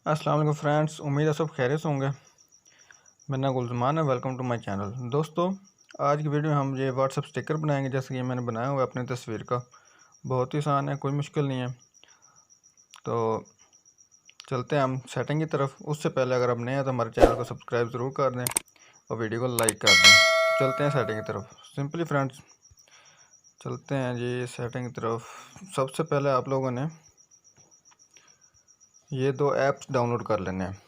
अस्सलाम वालेकुम फ्रेंड्स, उम्मीद है सब खैरियत से होंगे। मेरा नाम गुलजमान है। Welcome to my channel. दोस्तों, आज की वीडियो में हम ये व्हाट्सएप स्टिकर बनाएंगे, जैसे कि मैंने बनाया हुआ है अपनी तस्वीर का। बहुत ही आसान है, कोई मुश्किल नहीं है। तो चलते हैं हम सेटिंग की तरफ। उससे पहले अगर आप नए हैं तो हमारे चैनल को सब्सक्राइब ज़रूर कर दें और वीडियो को लाइक कर दें। तो चलते हैं सेटिंग की तरफ। सिंपली फ्रेंड्स, चलते हैं जी सेटिंग की तरफ। सबसे पहले आप लोगों ने ये दो ऐप्स डाउनलोड कर लेने हैं,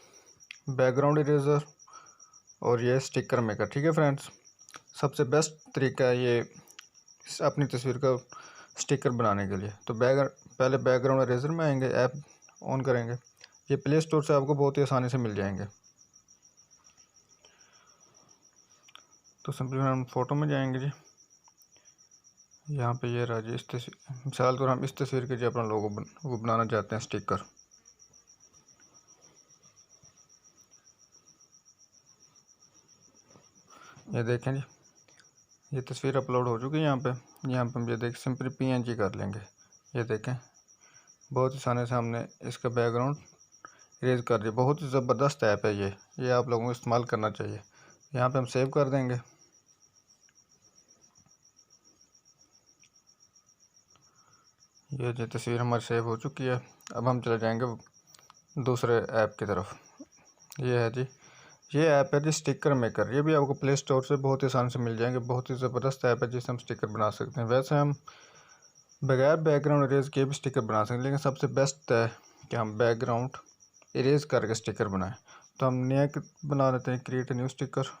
बैकग्राउंड इरेज़र और ये स्टिकर मेकर। ठीक है फ्रेंड्स, सबसे बेस्ट तरीका है ये अपनी तस्वीर का स्टिकर बनाने के लिए। तो पहले बैकग्राउंड इरेज़र में आएंगे, ऐप ऑन करेंगे। ये प्ले स्टोर से आपको बहुत ही आसानी से मिल जाएंगे। तो सिंपली हम फ़ोटो में जाएंगे जी। यहाँ पे ये रहा जी, इस तस्वीर मिसाल तौर हम इस तस्वीर के जो अपना लोगो वो बनाना चाहते हैं स्टिकर। ये देखें जी, ये तस्वीर अपलोड हो चुकी है। यहाँ पे हम ये देख सिंपली PNG कर लेंगे। ये देखें, बहुत ही आसानी से हमने इसका बैकग्राउंड इरेज कर दिया। बहुत ही ज़बरदस्त ऐप है ये आप लोगों को इस्तेमाल करना चाहिए। यहाँ पे हम सेव कर देंगे। ये जो तस्वीर हमारी सेव हो चुकी है। अब हम चले जाएंगे दूसरे ऐप की तरफ। ये है जी, ये ऐप है जी स्टिकर मेकर। ये भी आपको प्ले स्टोर से बहुत ही आसानी से मिल जाएंगे। बहुत ही ज़बरदस्त ऐप है जिससे हम स्टिकर बना सकते हैं। वैसे हम बगैर बैकग्राउंड इरेज के भी स्टिकर बना सकते हैं, लेकिन सबसे बेस्ट है कि हम बैकग्राउंड इरेज करके स्टिकर बनाएं। तो हम नया बना लेते हैं, क्रिएट न्यू स्टिकर।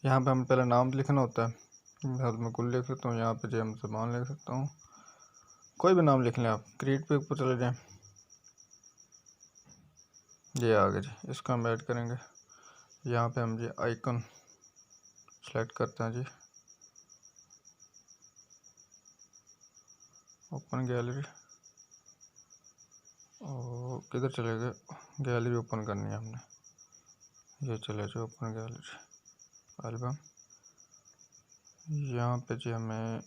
यहाँ पे हमें पहले नाम लिखना होता है। मैं गुल लिख सकता हूँ, यहाँ पे जो हम ज़बान लिख सकता हूँ, कोई भी नाम लिख लें आप। क्रिएट पे ऊपर चले जाएं, ये आ गया जी। इसको हम ऐड करेंगे। यहाँ पे हम जी आइकन सेलेक्ट करते हैं जी, ओपन गैलरी। और किधर चले गए, गैलरी ओपन करनी है हमने। ये चले जाओ ओपन गैलरी एल्बम। यहाँ पे जी हमें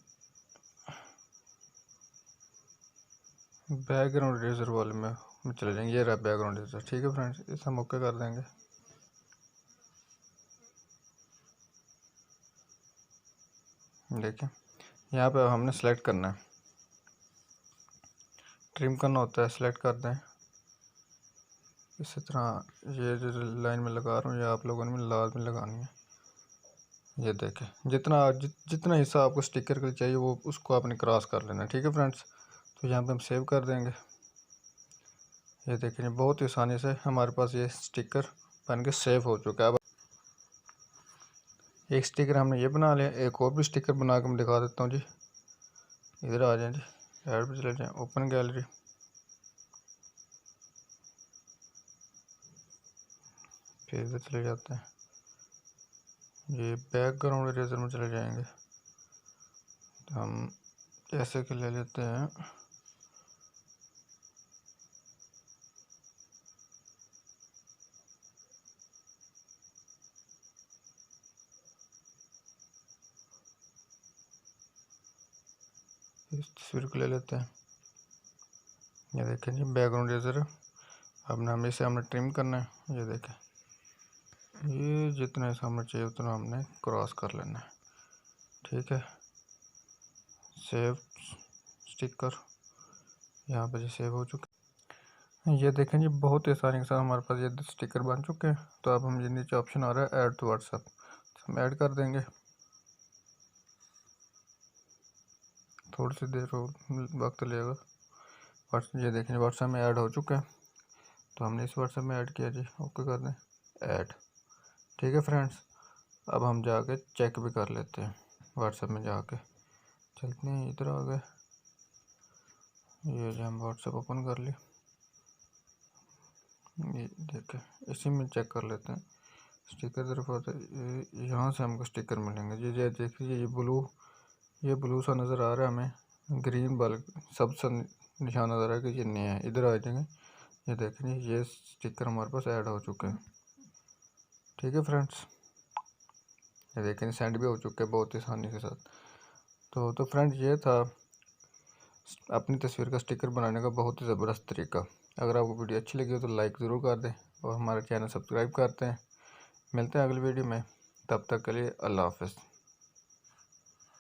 बैकग्राउंड इरेजर वाले में चले जाएंगे। ये रहा बैकग्राउंड इरेजर। ठीक है फ्रेंड्स, इसे हम ओके कर देंगे। देखिए, यहाँ पे हमने सेलेक्ट करना है, ट्रिम करना होता है। सेलेक्ट कर दें इसी तरह। ये जो लाइन में लगा रहा हूँ, ये आप लोगों ने लाल में लगानी है। ये देखें, जितना हिस्सा आपको स्टिकर के लिए चाहिए वो उसको आपने क्रॉस कर लेना है। ठीक है फ्रेंड्स, तो यहाँ पे हम सेव कर देंगे। ये देखें, बहुत ही आसानी से हमारे पास ये स्टिकर बन के सेव हो चुका है। अब एक स्टिकर हमने ये बना लिया, एक और भी स्टिकर बना के मैं दिखा देता हूँ जी। इधर आ जाएं जी, ऐड पे चले जाएं, ओपन गैलरी। फिर इधर चले जाते हैं, ये बैकग्राउंड इरेजर में चले जाएंगे। तो हम ऐसे के ले लेते हैं। इस तस्वीर को ले लेते हैं। ये देखें जी, बैकग्राउंड इरेजर। अब हमें इसे ट्रिम करना है। ये देखें, ये जितना हिस्सा हमें चाहिए उतना हमने क्रॉस कर लेना है। ठीक है, सेव स्टिकर यहाँ पे जी सेव हो चुका है। ये देखें जी, बहुत ही आसानी के साथ हमारे पास ये स्टिकर बन चुके हैं। तो अब हम ये नीचे ऑप्शन आ रहा है ऐड टू व्हाट्सएप, हम ऐड कर देंगे। थोड़ी सी देर वक्त लगेगा। ये देखें, व्हाट्सएप में ऐड हो चुका है। तो हमने इस व्हाट्सएप में ऐड किया जी, ओके कर दें, ऐड। ठीक है फ्रेंड्स, अब हम जाके चेक भी कर लेते हैं। व्हाट्सएप में जाके चलते हैं, इधर आ गए। ये जो हम व्हाट्सएप ओपन कर ली, ये देखें, इसी में चेक कर लेते हैं। स्टिकर तरफ आता है, यहाँ से हमको स्टिकर मिलेंगे। ये देखिए, ये ब्लू सा नज़र आ रहा है हमें, ग्रीन बल्ब सबसे निशान नज़र आ रहा है कि ये नया है। इधर आ जाएंगे, ये देखें, ये स्टिकर हमारे पास ऐड हो चुके हैं। ठीक है फ्रेंड्स, ये देखें सेंड भी हो चुके हैं बहुत ही आसानी के साथ। तो फ्रेंड्स, ये था अपनी तस्वीर का स्टिकर बनाने का बहुत ही ज़बरदस्त तरीका। अगर आपको वीडियो अच्छी लगी हो तो लाइक ज़रूर कर दें और हमारा चैनल सब्सक्राइब करते हैं। मिलते हैं अगली वीडियो में, तब तक के लिए अल्लाह हाफ़िज़।